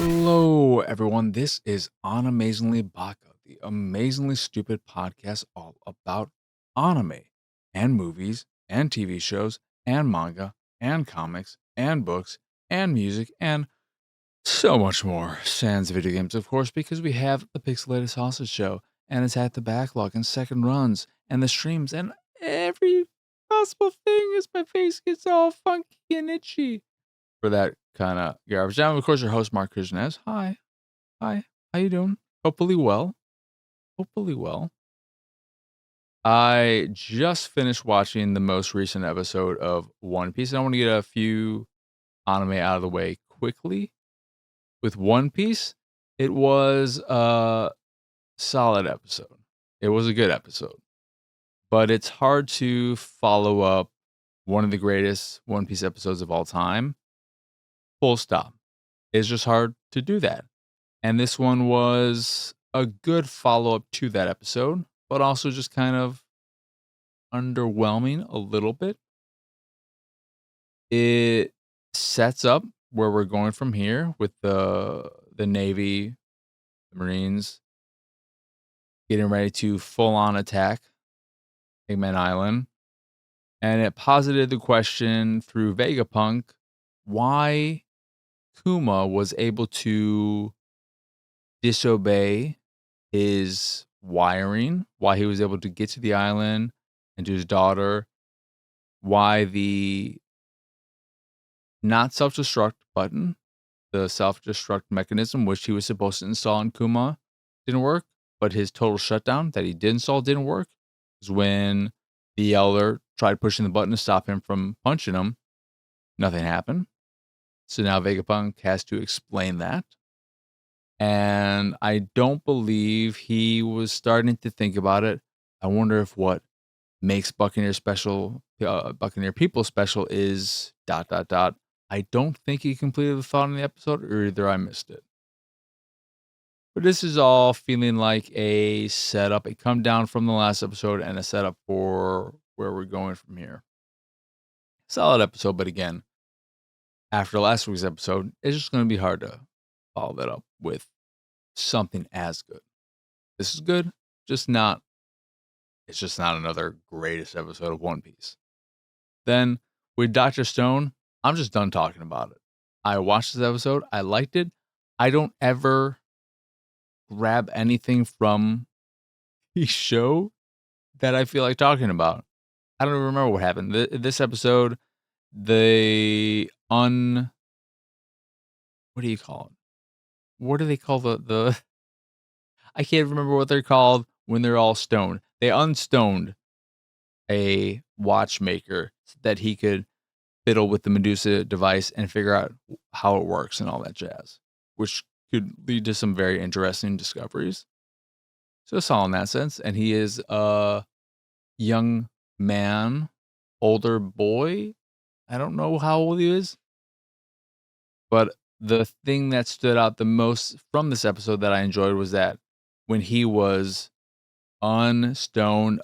Hello, everyone. This is Animezingly Baka, the amazingly stupid podcast all about anime and movies and TV shows and manga and comics and books and music and so much more. Sans video games, of course, because we have the Pixelated Sausage Show and it's at the backlog and second runs and the streams and every possible thing as my face gets all funky and itchy for that kind of garbage. I'm, of course, your host, Mark Kuznez. Hi. Hi. How you doing? Hopefully well. Hopefully well. I just finished watching the most recent episode of One Piece, and I want to get a few anime out of the way quickly. With One Piece, it was a solid episode. It was a good episode, but it's hard to follow up one of the greatest One Piece episodes of all time. Full stop. It's just hard to do that. And this one was a good follow-up to that episode, but also just kind of underwhelming a little bit. It sets up where we're going from here with the Navy, the Marines getting ready to full-on attack Eggman Island. And it posited the question through Vegapunk why Kuma was able to disobey his wiring, why he was able to get to the island and to his daughter, why the not self-destruct button, the self-destruct mechanism, which he was supposed to install in Kuma, didn't work, but his total shutdown that he did install didn't work. Is when the Elder tried pushing the button to stop him from punching him. Nothing happened. So now Vegapunk has to explain that. And I don't believe he was starting to think about it. I wonder if what makes Buccaneer people special is ... I don't think he completed the thought in the episode, or either I missed it. But this is all feeling like a setup, a come down from the last episode, and a setup for where we're going from here. Solid episode, but again, after last week's episode, it's just going to be hard to follow that up with something as good. This is good, it's just not another greatest episode of One Piece. Then with Dr. Stone, I'm just done talking about it. I watched this episode, I liked it. I don't ever grab anything from the show that I feel like talking about. I don't even remember what happened. This episode, what do you call it? What do they call the I can't remember what they're called when they're all stoned. They unstoned a watchmaker so that he could fiddle with the Medusa device and figure out how it works and all that jazz, which could lead to some very interesting discoveries. So it's all in that sense. And he is a young man, older boy. I don't know how old he is, but the thing that stood out the most from this episode that I enjoyed was that when he was unstoned,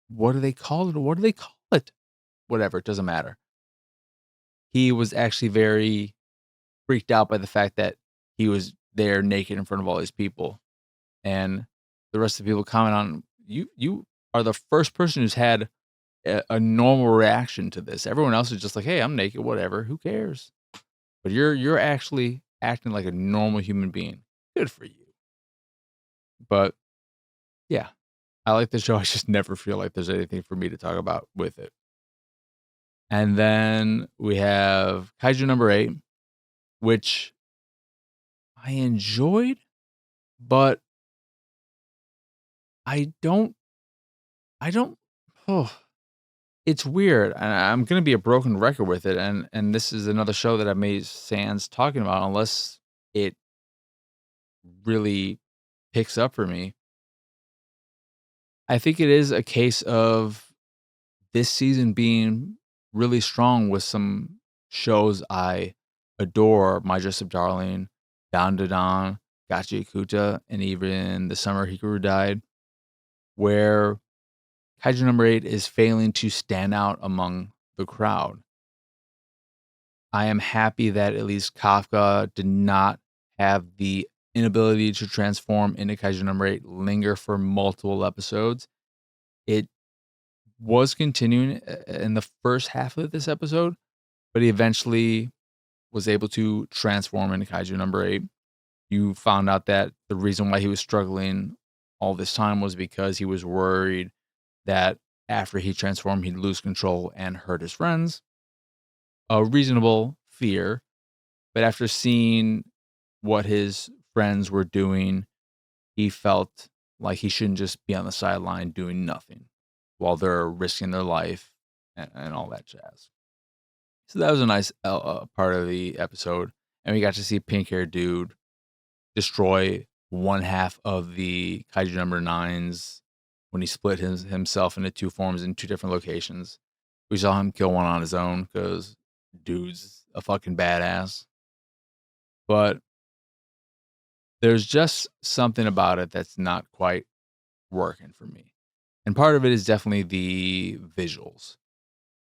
what do they call it? What do they call it? Whatever, it doesn't matter. He was actually very freaked out by the fact that he was there naked in front of all these people. And the rest of the people comment on, you are the first person who's had a normal reaction to this. Everyone else is just like, hey, I'm naked, whatever, who cares? But you're actually acting like a normal human being. Good for you. But yeah, I like the show. I just never feel like there's anything for me to talk about with it. And then we have Kaiju number 8, which I enjoyed, but I don't oh, it's weird. And I'm gonna be a broken record with it. And this is another show that I made sans talking about, unless it really picks up for me. I think it is a case of this season being really strong with some shows I adore. My Jessup Darling, Don Da Don, Gachi Kuta, and even The Summer Hikaru Died, where Kaiju number 8 is failing to stand out among the crowd. I am happy that at least Kafka did not have the inability to transform into Kaiju number 8 linger for multiple episodes. It was continuing in the first half of this episode, but he eventually was able to transform into Kaiju number 8. You found out that the reason why he was struggling all this time was because he was worried that after he transformed, he'd lose control and hurt his friends. A reasonable fear, but after seeing what his friends were doing, he felt like he shouldn't just be on the sideline doing nothing while they're risking their life and all that jazz. So that was a nice part of the episode. And we got to see pink haired dude destroy one half of the Kaiju number 9s when he split himself into two forms in two different locations. We saw him kill one on his own because dude's a fucking badass. But there's just something about it that's not quite working for me. And part of it is definitely the visuals.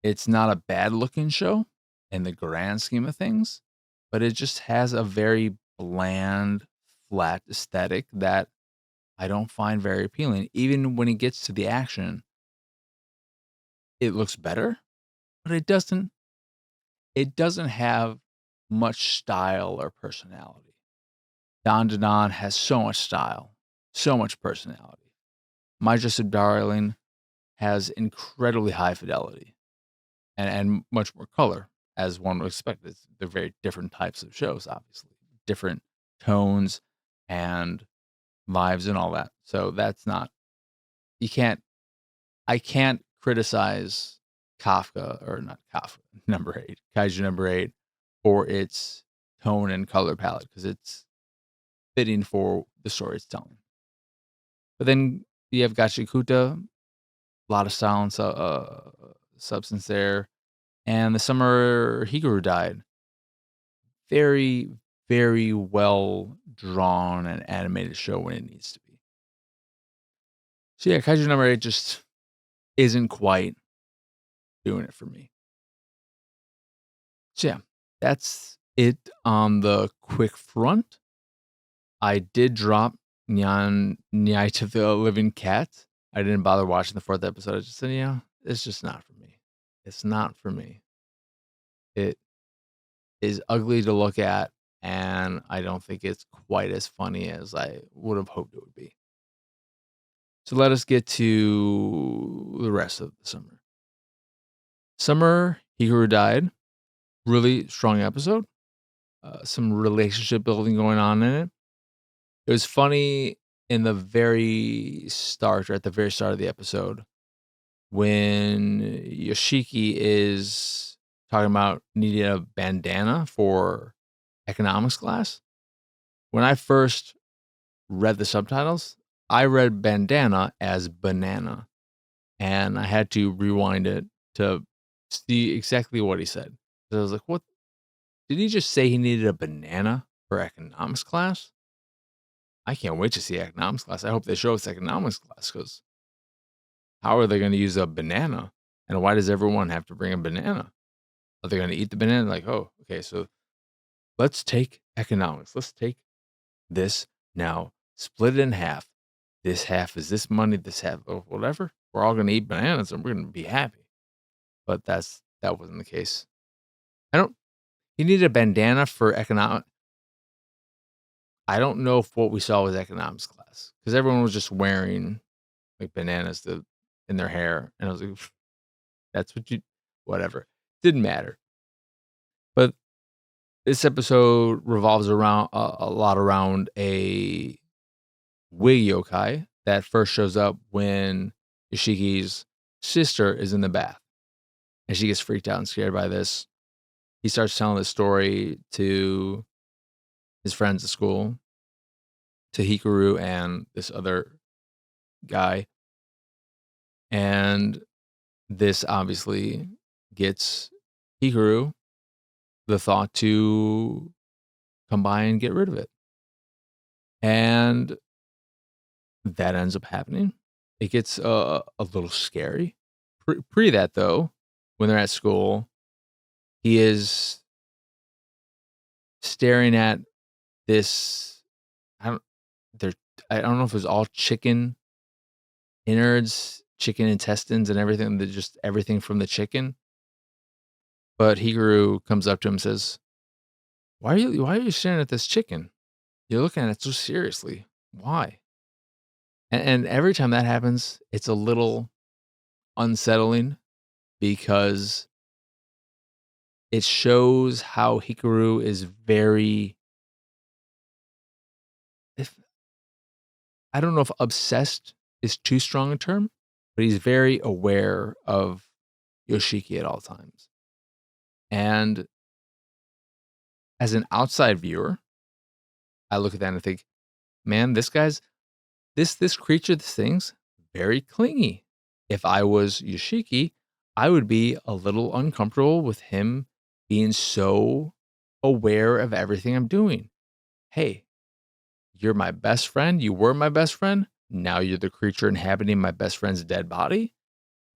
It's not a bad looking show in the grand scheme of things, but it just has a very bland, flat aesthetic that I don't find very appealing. Even when it gets to the action, it looks better, but it doesn't have much style or personality. Don Don has so much style, so much personality. My Just a Darling has incredibly high fidelity and much more color, as one would expect. They're very different types of shows, obviously, different tones and vibes and all that. So that's not, you can't, I can't criticize Kafka or not Kafka, number 8, Kaiju number 8 for its tone and color palette because it's fitting for the story it's telling. But then you have Gachikuta, a lot of style and substance there. And the summer Hikaru died. Very, very well drawn and animated show when it needs to be. So yeah, Kaiju number 8 just isn't quite doing it for me. So yeah, that's it on the quick front. I did drop Night to the Living Cat. I didn't bother watching the 4th episode. I just said, it's just not for me. It's not for me. It is ugly to look at, and I don't think it's quite as funny as I would have hoped it would be. So let us get to the rest of the summer. Summer Hikaru died. Really strong episode. Some relationship building going on in it. It was funny in the very start, or at the very start of the episode, when Yoshiki is talking about needing a bandana for economics class. When I first read the subtitles, I read bandana as banana, and I had to rewind it to see exactly what he said. So I was like, what? Did he just say he needed a banana for economics class? I can't wait to see economics class. I hope they show us economics class because how are they going to use a banana? And why does everyone have to bring a banana? Are they going to eat the banana? Like, oh, okay, so let's take economics. Let's take this now, split it in half. This half is this money, this half, whatever. We're all going to eat bananas and we're going to be happy. But that wasn't the case. He needed a bandana for economic. I don't know if what we saw was economics class because everyone was just wearing like bananas in their hair. And I was like, that's what whatever. Didn't matter. But this episode revolves around a lot around a wig yokai that first shows up when Yoshiki's sister is in the bath. And she gets freaked out and scared by this. He starts telling this story to his friends at school, to Hikaru and this other guy. And this obviously gets Hikaru the thought to come by and get rid of it. And that ends up happening. It gets a little scary. Pre that, though, when they're at school, he is staring at this. I don't. They're. I don't know if it was all chicken innards, chicken intestines, and everything. Just everything from the chicken. But Hikaru comes up to him and says, Why are you staring at this chicken? You're looking at it so seriously. Why?" And every time that happens, it's a little unsettling because it shows how Hikaru is very, if I don't know if obsessed is too strong a term, but he's very aware of Yoshiki at all times. And as an outside viewer, I look at that and I think, man, this creature, this thing's very clingy. If I was Yoshiki, I would be a little uncomfortable with him being so aware of everything I'm doing. Hey, you're my best friend. You were my best friend. Now you're the creature inhabiting my best friend's dead body.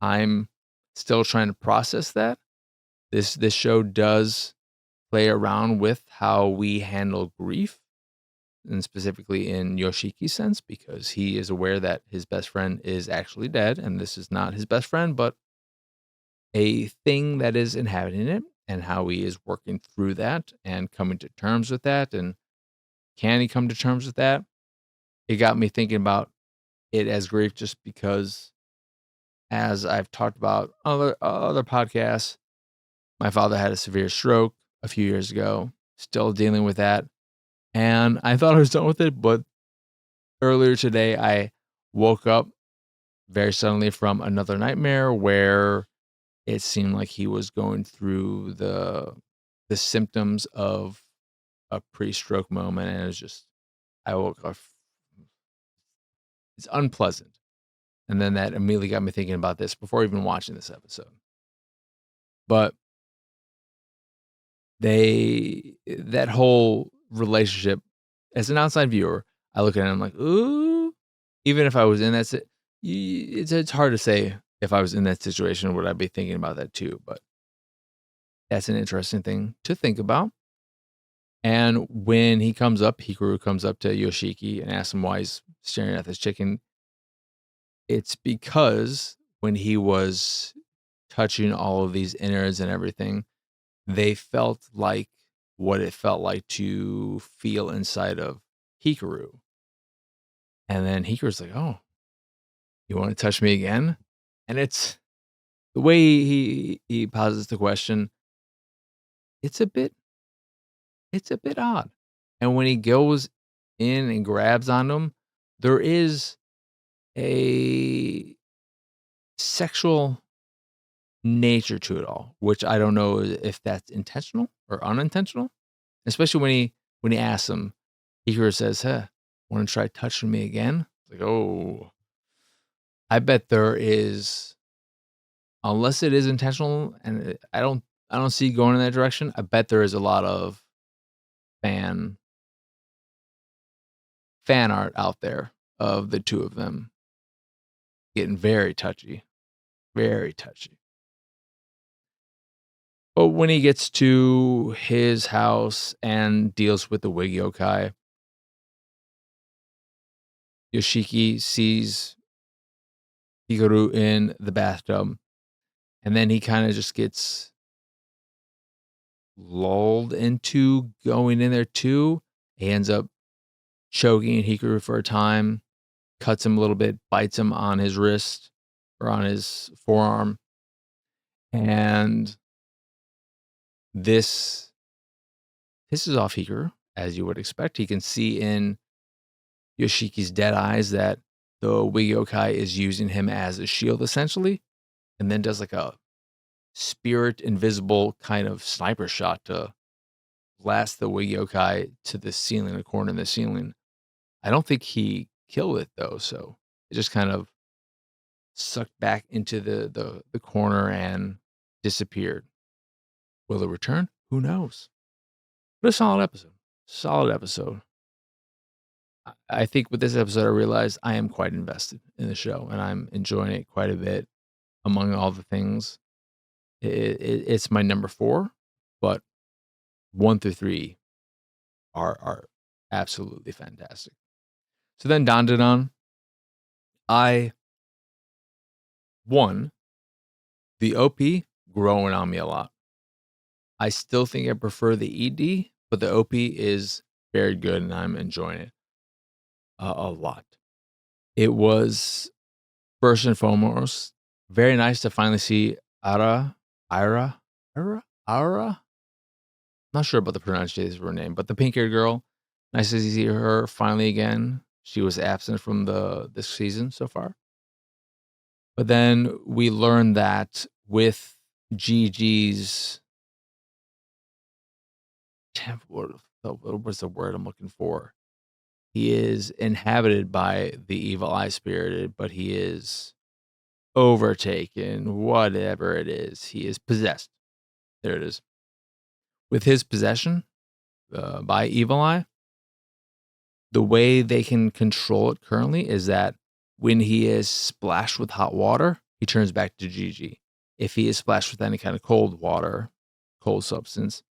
I'm still trying to process that. This show does play around with how we handle grief, and specifically in Yoshiki's sense, because he is aware that his best friend is actually dead, and this is not his best friend, but a thing that is inhabiting it, and how he is working through that and coming to terms with that. And can he come to terms with that? It got me thinking about it as grief, just because, as I've talked about other podcasts, my father had a severe stroke a few years ago, still dealing with that. And I thought I was done with it, but earlier today I woke up very suddenly from another nightmare where it seemed like he was going through the symptoms of a pre-stroke moment, and it was just, I woke up, it's unpleasant. And then that immediately got me thinking about this before even watching this episode. But that whole relationship, as an outside viewer, I look at it and I'm like, ooh, even if I was in that, it's hard to say if I was in that situation, would I be thinking about that too? But that's an interesting thing to think about. And when Hikaru comes up to Yoshiki and asks him why he's staring at this chicken. It's because when he was touching all of these innards and everything, they felt like what it felt like to feel inside of Hikaru. And then Hikaru's like, "Oh, you want to touch me again?" And it's the way he posits the question, it's a bit it's a bit odd. And when he goes in and grabs on him, there is a sexual nature to it all, which I don't know if that's intentional or unintentional. Especially when he asks him, Hikaru says, "Huh, want to try touching me again?" Like, oh, I bet there is, unless it is intentional, and I don't see going in that direction. I bet there is a lot of fan fan art out there of the two of them getting very touchy, very touchy. But when he gets to his house and deals with the Wig Yokai, Yoshiki sees Hikaru in the bathtub, and then he kind of just gets lulled into going in there too. He ends up choking Hikaru for a time, cuts him a little bit, bites him on his wrist or on his forearm. And this pisses off Hikaru, as you would expect. He can see in Yoshiki's dead eyes that the Wig Yokai is using him as a shield, essentially, and then does like a spirit invisible kind of sniper shot to blast the Wig Yokai to the ceiling, a corner in the ceiling. I don't think he killed it though, so it just kind of sucked back into the corner and disappeared. Will it return? Who knows? But a solid episode. Solid episode. I think with this episode, I realized I am quite invested in the show, and I'm enjoying it quite a bit. Among all the things, it's my number 4, but 1 through 3 are absolutely fantastic. So then Dandadan, I won the OP growing on me a lot. I still think I prefer the ED, but the OP is very good and I'm enjoying it a lot. It was first and foremost very nice to finally see Ara. Not sure about the pronunciation of her name, but the pink-haired girl. Nice to see her finally again. She was absent from this season so far. But then we learned that with Gigi's what was the word I'm looking for? He is inhabited by the evil eye spirited, but he is overtaken, whatever it is. He is possessed. There it is. With his possession by evil eye, the way they can control it currently is that when he is splashed with hot water, he turns back to Gigi. If he is splashed with any kind of cold water, cold substance,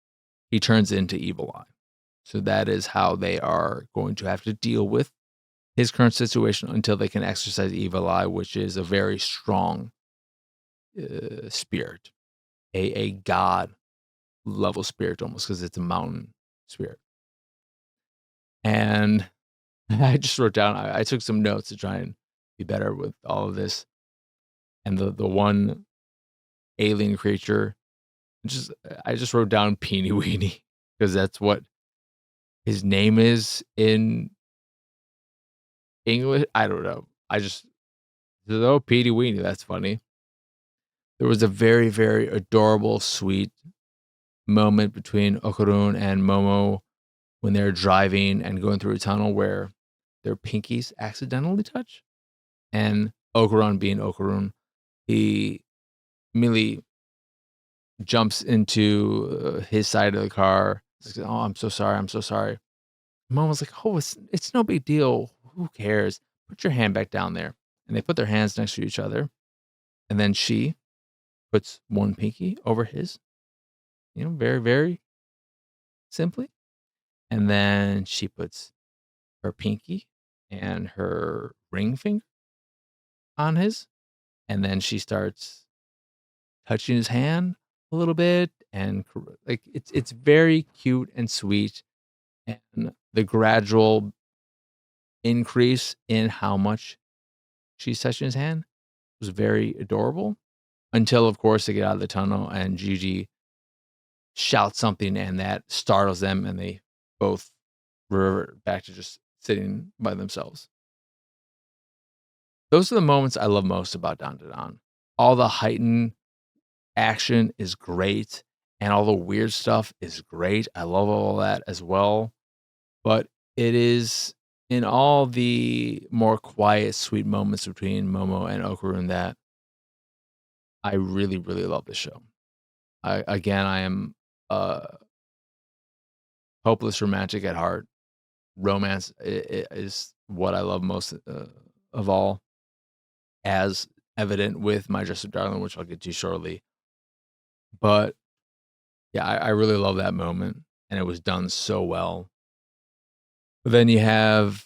he turns into evil eye. So that is how they are going to have to deal with his current situation until they can exercise evil eye, which is a very strong spirit, a god level spirit almost, because it's a mountain spirit. And I just wrote down, I took some notes to try and be better with all of this. And the one alien creature, I just wrote down Peeny Weenie because that's what his name is in English. I don't know. I just said, oh, Peeny Weenie. That's funny. There was a very, very adorable, sweet moment between Okarun and Momo when they're driving and going through a tunnel where their pinkies accidentally touch. And Okarun being Okarun, he immediately jumps into his side of the car. He's like, oh, I'm so sorry. I'm so sorry. Mom was like, oh, it's no big deal. Who cares? Put your hand back down there. And they put their hands next to each other. And then she puts one pinky over his, very, very simply. And then she puts her pinky and her ring finger on his. And then she starts touching his hand a little bit. And like it's very cute and sweet. And the gradual increase in how much she's touching his hand was very adorable. Until, of course, they get out of the tunnel and Gigi shouts something and that startles them and they both revert back to just sitting by themselves. Those are the moments I love most about Dandadan. All the heightened action is great and all the weird stuff is great. I love all that as well. But it is in all the more quiet, sweet moments between Momo and Okarun that I really, really love this show. I am a hopeless romantic at heart. Romance is what I love most of all, as evident with My Dress Up Darling, which I'll get to shortly. But yeah, I really love that moment, and it was done so well. But then you have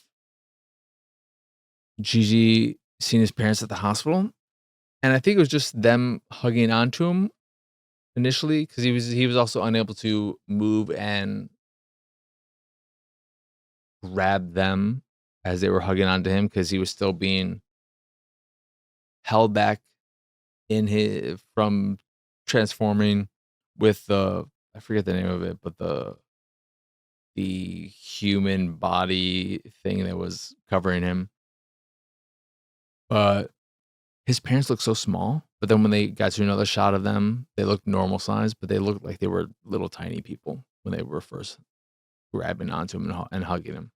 Gigi seeing his parents at the hospital, and I think it was just them hugging onto him initially because he was also unable to move and grab them as they were hugging onto him because he was still being held back in his from transforming with the I forget the name of it, but the human body thing that was covering him. But his parents looked so small. But then when they got to another shot of them, they looked normal size, but they looked like they were little tiny people when they were first grabbing onto him and hugging him.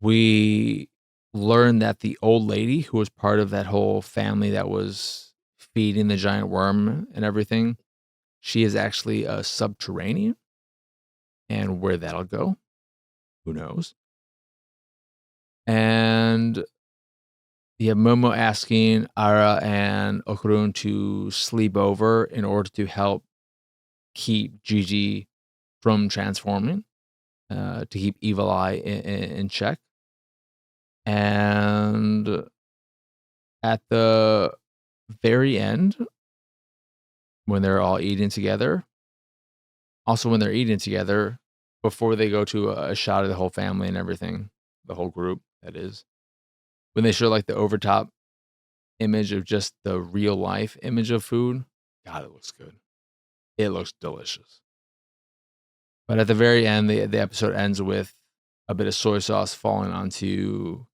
We learned that the old lady who was part of that whole family that was feeding the giant worm and everything, she is actually a subterranean. And where that'll go, who knows? And you have Momo asking Ara and Okurun to sleep over in order to help keep Gigi from transforming to keep Evil Eye in check. And at the very end, when they're all eating together, also when they're eating together, before they go to a shot of the whole family and everything, the whole group, that is, when they show like the overtop image of just the real life image of food, God, it looks good. It looks delicious. But at the very end, the episode ends with a bit of soy sauce falling onto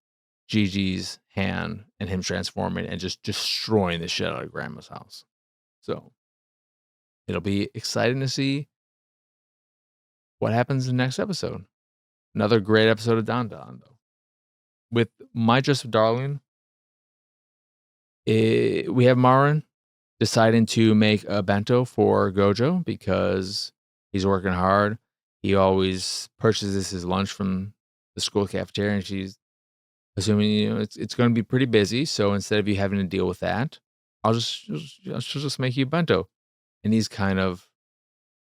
Gigi's hand and him transforming and just destroying the shit out of Grandma's house. So it'll be exciting to see what happens in the next episode. Another great episode of Don Don, though. With My Just Darling, we have Marin deciding to make a bento for Gojo because he's working hard. He always purchases his lunch from the school cafeteria, and she's assuming it's going to be pretty busy. So instead of you having to deal with that, she'll just make you a bento. And he's kind of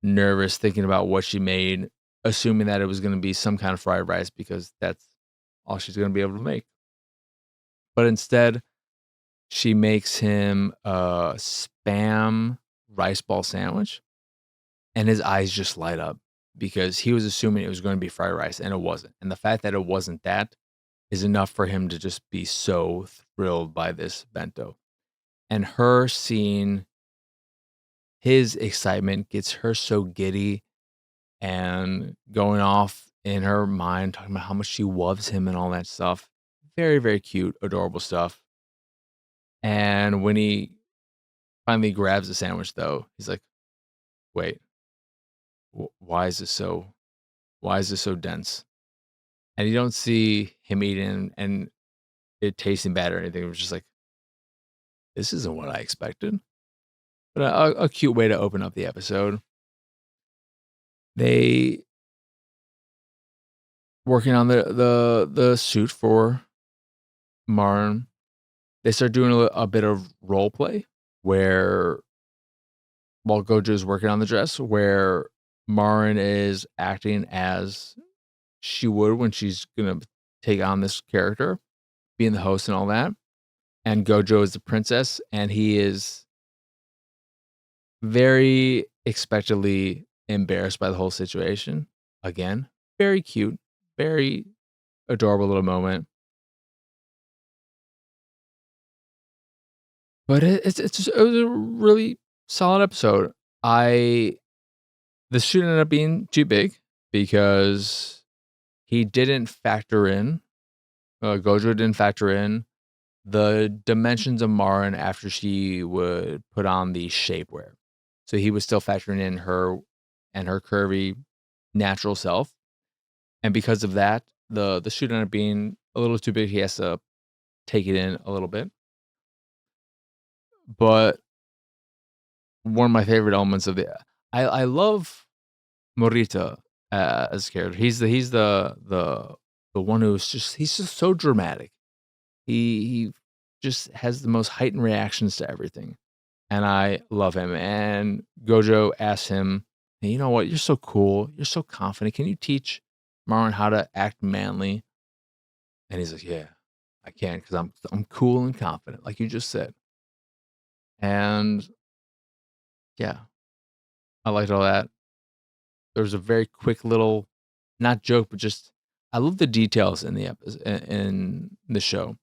nervous thinking about what she made, assuming that it was going to be some kind of fried rice because that's all she's going to be able to make. But instead, she makes him a spam rice ball sandwich, and his eyes just light up because he was assuming it was going to be fried rice, and it wasn't. And the fact that it wasn't that is enough for him to just be so thrilled by this bento. And her seeing his excitement gets her so giddy and going off in her mind, talking about how much she loves him and all that stuff. Very, very cute, adorable stuff. And when he finally grabs the sandwich, though, he's like, "Wait, why is this so dense?" And you don't see him eating and it tasting bad or anything. It was just like, this isn't what I expected. But a cute way to open up the episode. They working on the suit for Marn. They start doing a bit of role play where while Gojo's working on the dress, where Marin is acting as she would when she's gonna take on this character, being the host and all that. And Gojo is the princess, and he is very expectedly embarrassed by the whole situation. Again, very cute, very adorable little moment. But it was a really solid episode. The shoot ended up being too big because he didn't factor in, Gojo didn't factor in the dimensions of Marin after she would put on the shapewear. So he was still factoring in her and her curvy natural self. And because of that, the shoot ended up being a little too big. He has to take it in a little bit. But one of my favorite elements of I love Morita as a character. He's the one who's he's just so dramatic. He just has the most heightened reactions to everything, and I love him. And Gojo asks him, "Hey, you know what? You're so cool. You're so confident. Can you teach Marin how to act manly?" And he's like, "Yeah, I can because I'm cool and confident, like you just said." And yeah, I liked all that. There was a very quick little, not joke, but just I love the details in the episode in the show,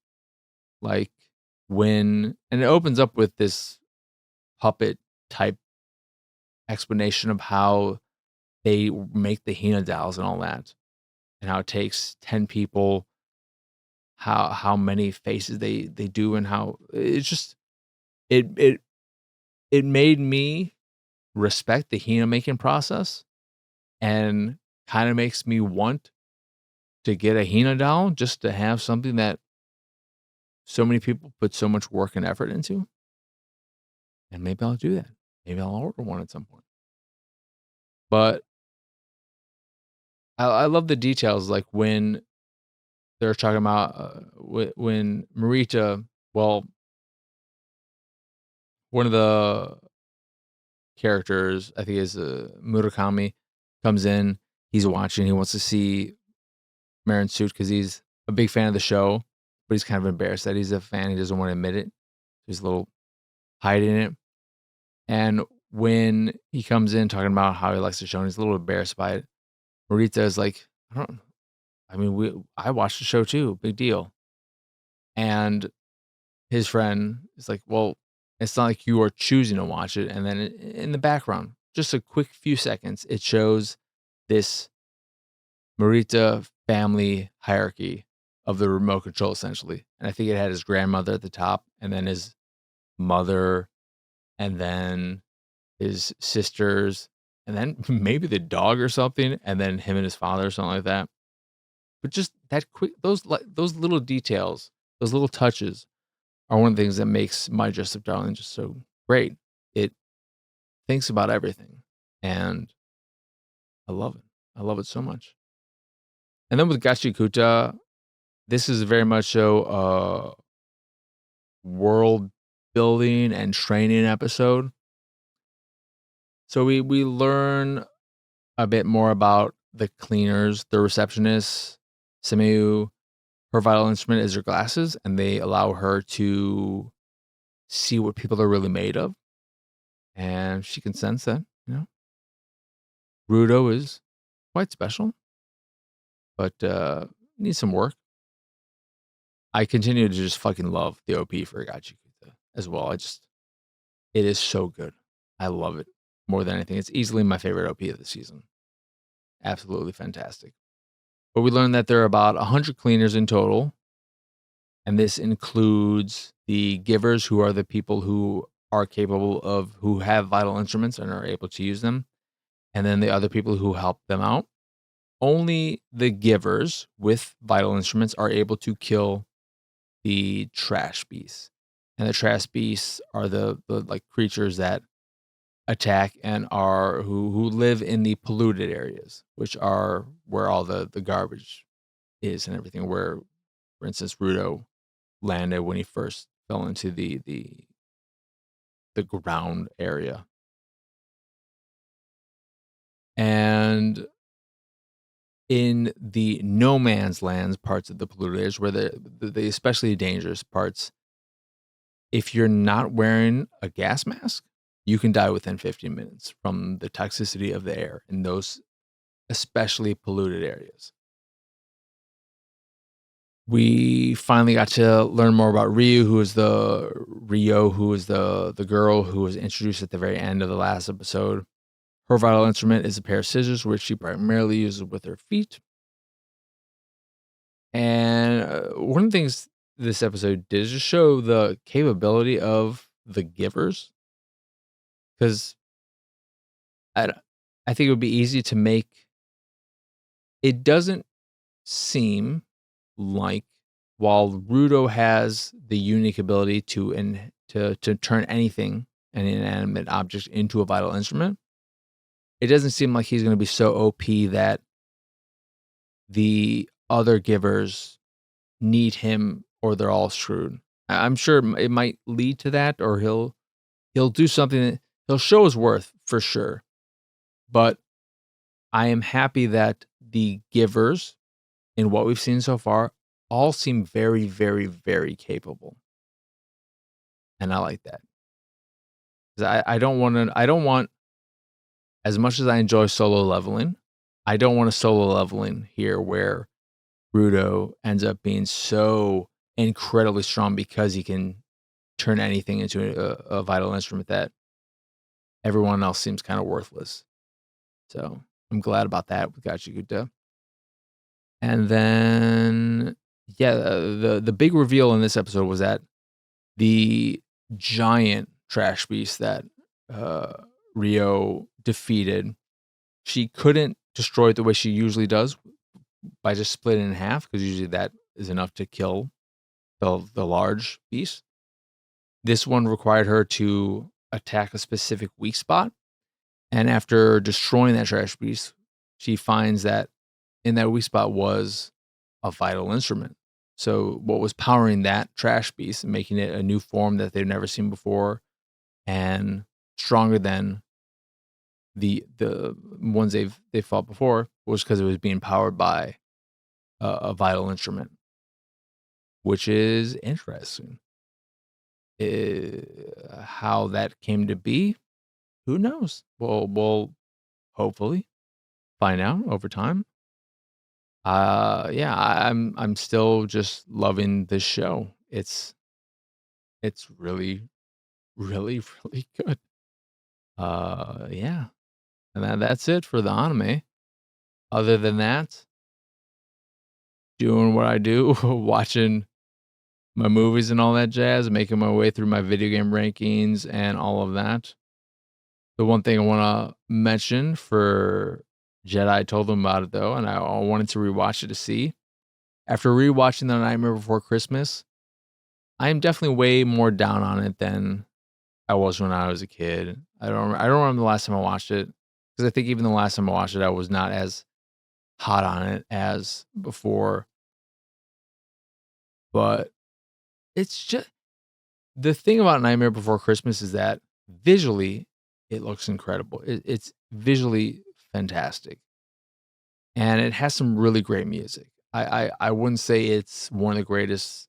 like and it opens up with this puppet type explanation of how they make the Hina dolls and all that, and how it takes 10 people, how many faces they do, and how it's just it it it made me respect the Hina making process, and kind of makes me want to get a Hina doll just to have something that so many people put so much work and effort into. And maybe I'll do that. Maybe I'll order one at some point. But I love the details, like when they're talking about when Marita, well, one of the characters, I think is Murakami, comes in, he's watching, he wants to see Marin's suit because he's a big fan of the show, but he's kind of embarrassed that he's a fan. He doesn't want to admit it. He's a little hiding it. And when he comes in talking about how he likes the show and he's a little embarrassed by it, Marita is like, I watched the show too, big deal. And his friend is like, well, it's not like you are choosing to watch it. And then in the background, just a quick few seconds, it shows this Marita family hierarchy of the remote control, essentially. And I think it had his grandmother at the top, and then his mother, and then his sisters, and then maybe the dog or something, and then him and his father or something like that. But just that quick, those little details, those little touches are one of the things that makes My Dress Up Darling just so great. It thinks about everything, and I love it. I love it so much. And then with Gachikuta, this is very much so a world building and training episode. So we learn a bit more about the cleaners, the receptionists. Sameu, her vital instrument is her glasses, and they allow her to see what people are really made of. And she can sense that, Rudo is quite special, but needs some work. I continue to just fucking love the OP for Gachikuta as well. It is so good. I love it more than anything. It's easily my favorite OP of the season. Absolutely fantastic. But we learned that there are about 100 cleaners in total. And this includes the givers, who are the people who are capable of, who have vital instruments and are able to use them. And then the other people who help them out. Only the givers with vital instruments are able to kill the trash beasts. And the trash beasts are the like creatures that attack and are who live in the polluted areas, which are where all the garbage is and everything. Where, for instance, Rudo landed when he first fell into the ground area. And in the no man's lands parts of the polluted areas, where the especially dangerous parts, if you're not wearing a gas mask, you can die within 15 minutes from the toxicity of the air in those especially polluted areas. We finally got to learn more about Rio, who is the girl who was introduced at the very end of the last episode. Her vital instrument is a pair of scissors, which she primarily uses with her feet. And one of the things this episode did is just show the capability of the givers, because I think it would be easy to make. It doesn't seem like, while Rudo has the unique ability to turn anything, an inanimate object, into a vital instrument, it doesn't seem like he's going to be so OP that the other givers need him or they're all screwed. I'm sure it might lead to that, or he'll do something that he'll show his worth for sure. But I am happy that the givers, in what we've seen so far, all seem very, very, very capable. And I like that. 'Cause I don't want, as much as I enjoy solo leveling, I don't want a solo leveling here where Rudo ends up being so incredibly strong because he can turn anything into a vital instrument that everyone else seems kind of worthless. So I'm glad about that with Gachikuta. And then, yeah, the big reveal in this episode was that the giant trash beast that Rio defeated, she couldn't destroy it the way she usually does, by just splitting it in half, because usually that is enough to kill the large beast. This one required her to attack a specific weak spot. And after destroying that trash beast, she finds that in that weak spot was a vital instrument. So what was powering that trash beast and making it a new form that they've never seen before and stronger than The ones they fought before was because it was being powered by a vital instrument, which is interesting. How that came to be, who knows? We'll hopefully find out over time. Yeah, I'm still just loving this show. It's really, really, really good. Yeah, and that's it for the anime. Other than that, doing what I do, watching my movies and all that jazz, making my way through my video game rankings and all of that. The one thing I wanna mention for Jedi, I told them about it though, and I wanted to rewatch it to see. After rewatching The Nightmare Before Christmas, I am definitely way more down on it than I was when I was a kid. I don't remember the last time I watched it, because I think even the last time I watched it, I was not as hot on it as before, but it's just the thing about Nightmare Before Christmas is that visually, it looks incredible. It's visually fantastic, and it has some really great music. I wouldn't say it's one of the greatest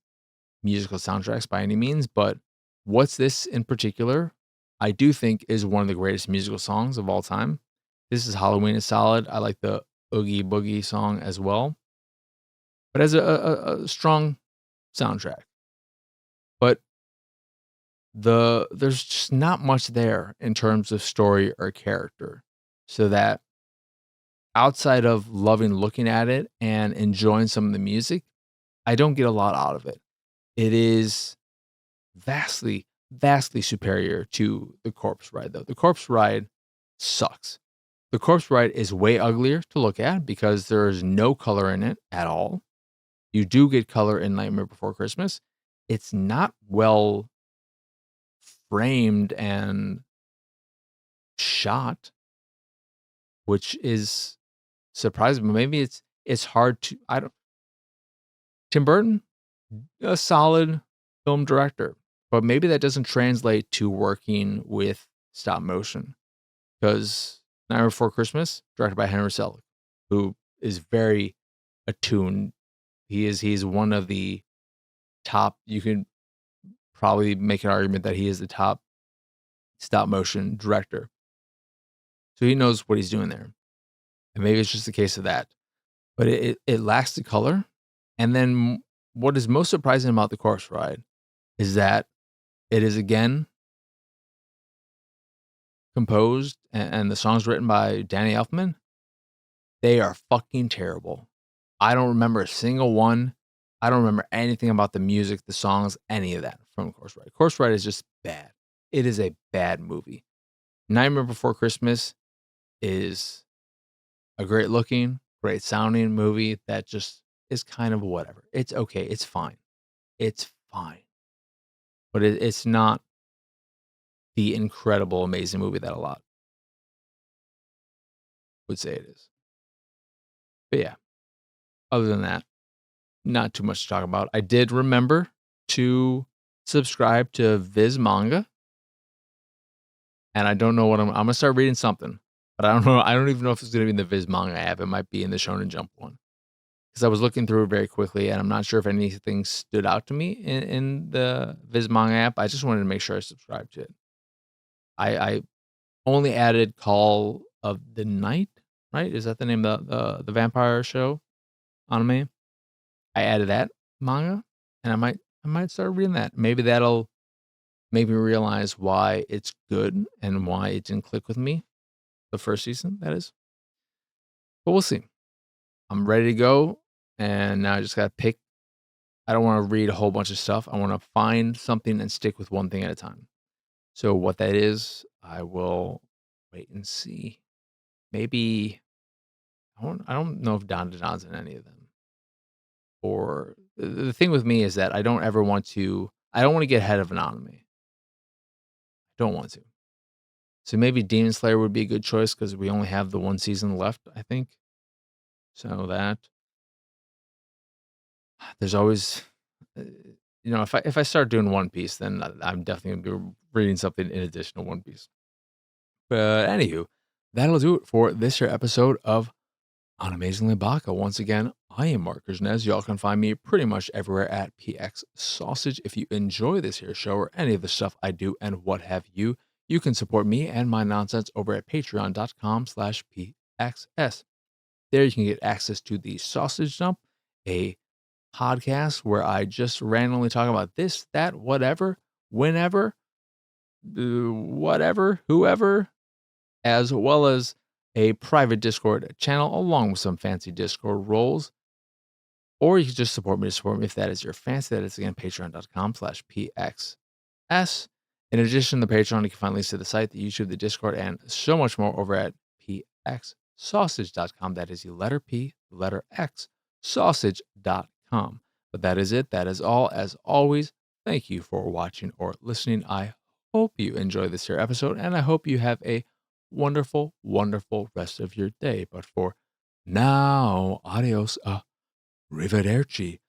musical soundtracks by any means, but What's This in particular, I do think is one of the greatest musical songs of all time. This is Halloween is solid. I like the Oogie Boogie song as well, but as a strong soundtrack. But there's just not much there in terms of story or character. So that outside of loving looking at it and enjoying some of the music, I don't get a lot out of it. It is vastly, vastly superior to the Corpse Ride, though. The Corpse Ride sucks. The Corpse Ride is way uglier to look at because there is no color in it at all. You do get color in Nightmare Before Christmas. It's not well framed and shot, which is surprising. But maybe it's hard to I don't Tim Burton, a solid film director, but maybe that doesn't translate to working with stop motion because Nightmare Before Christmas, directed by Henry Selick, who is very attuned. He's one of the top. You can probably make an argument that he is the top stop motion director. So he knows what he's doing there. And maybe it's just a case of that. But it lacks the color. And then what is most surprising about the Corpse Ride is that it is again composed and the songs written by Danny Elfman. They are fucking terrible. I don't remember a single one. I don't remember anything about the music, the songs, any of that from Corpse Ride. Corpse Ride is just bad. It is a bad movie. Nightmare Before Christmas is a great looking, great sounding movie that just is kind of whatever. It's okay. It's fine. It's fine. But it's not the incredible, amazing movie that a lot would say it is. But yeah, other than that, not too much to talk about. I did remember to subscribe to Viz Manga, and I don't know what I'm gonna start reading something, but I don't know. I don't even know if it's gonna be in the Viz Manga app. It might be in the Shonen Jump one because I was looking through it very quickly, and I'm not sure if anything stood out to me in the Viz Manga app. I just wanted to make sure I subscribed to it. I only added Call of the Night, right? Is that the name of the vampire show anime? I added that manga, and I might start reading that. Maybe that'll make me realize why it's good and why it didn't click with me the first season, that is. But we'll see. I'm ready to go, and now I just gotta pick. I don't wanna read a whole bunch of stuff. I wanna find something and stick with one thing at a time. So what that is, I will wait and see. Maybe I don't know if Don Don's in any of them. Or the thing with me is that I don't wanna get ahead of an anime. Don't want to. So maybe Demon Slayer would be a good choice because we only have the one season left, I think. So that there's always, uh, if I start doing One Piece, then I'm definitely gonna be reading something in addition to One Piece. But anywho, that'll do it for this here episode of Animezingly Baka. Once again, I am Mark Nez. Y'all can find me pretty much everywhere at PX Sausage. If you enjoy this here show or any of the stuff I do and what have you, you can support me and my nonsense over at patreon.com/PXS. There you can get access to the Sausage Dump, a podcast where I just randomly talk about this, that, whatever, whenever, whatever, whoever, as well as a private Discord channel along with some fancy Discord roles. Or you can just support me if that is your fancy. That is again patreon.com/PXS. In addition to the Patreon, you can find links to the site, the YouTube, the Discord, and so much more over at pxsausage.com. That is the letter P, the letter X, sausage.com. But that is it. That is all. As always, thank you for watching or listening. I hope you enjoy this here episode, and I hope you have a wonderful, wonderful rest of your day. But for now, adios, arrivederci.